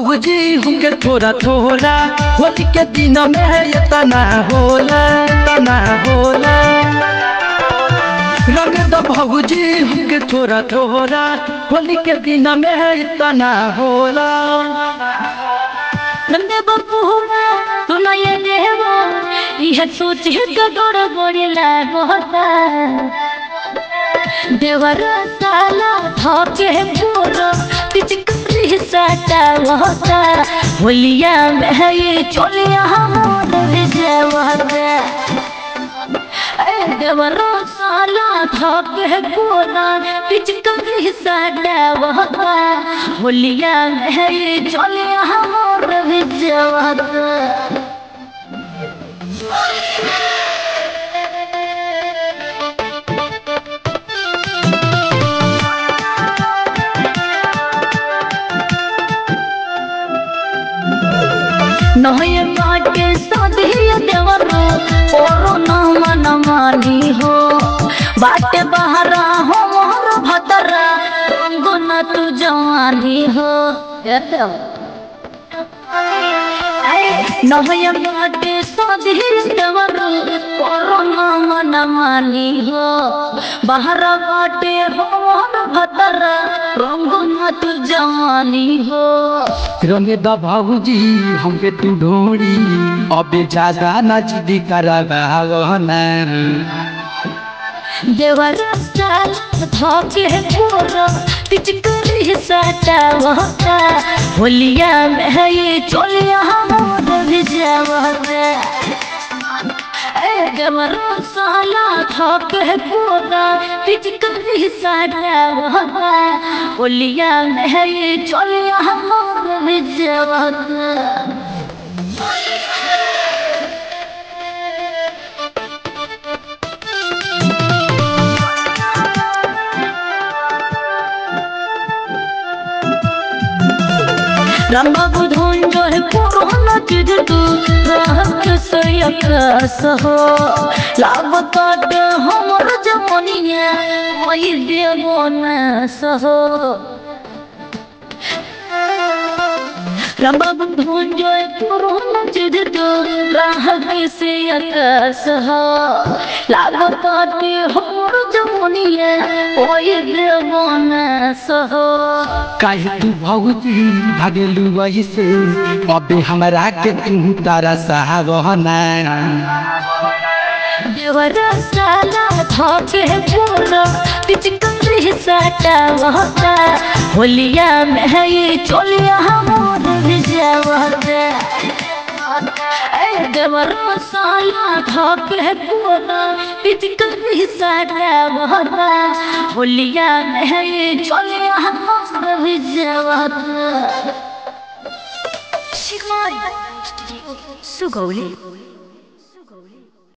भौजी हमके थोड़ा थोड़ा होली के दिन में ये तना होला रंग दो भौजी हमके थोड़ा थोड़ा होली के दिन में ये तना होला नंदे बाबू सुना ये देवो यह सोच के गड़बड़ लागता देवर साला धोके पूरा पिचकारी साटा होता होलिया में ये चोलिया मोर भेजवता देवर साला धोके पूरा पिचकारी साटा होता होलिया में ये चोलिया मोर भेजवता नये बाटे साधिया देवरो ओरो न मानी हो बाटे बहरा हो मोर भतरा रंगो न तू जवानी हो नये बाटे साधिया देवरो ओरो न मानी हो बहरा बाटे हो मोर भतरा रंगो न तू जवानी हो रंगे द भौजी हमके तू ढोड़ी अबे ज्यादा न जिदी कराना देवर साला धोके पूरा पिचकारी साटा होता होलिया में ये चोलिया मोर भेजवता देवर साला धोके पूरा पिचकारी साटा होता होलिया में ये चोलिया मोर भेजवता राम बाबू धोन जो है पुराना चीज तू राहत से यकस हो लागत हमर जमनिया वही देवो न सहो राम बाबू धोन जो है पुराना चीज तू राहत से यकस हो लागत हमर जमनिया वही देवो न सहो काहे तू भौजी भागेलू वही से अबे हमरा के तू तारा साहबना देवर साला धोके पूरा पिचकारी साटा होता होलिया में ये चोलिया मोर भेजवता देवर साला धोके पूरा पिचकारी साटा होता होलिया में ये चोलिया मोर भेजवता Sigmund Studio Sugoli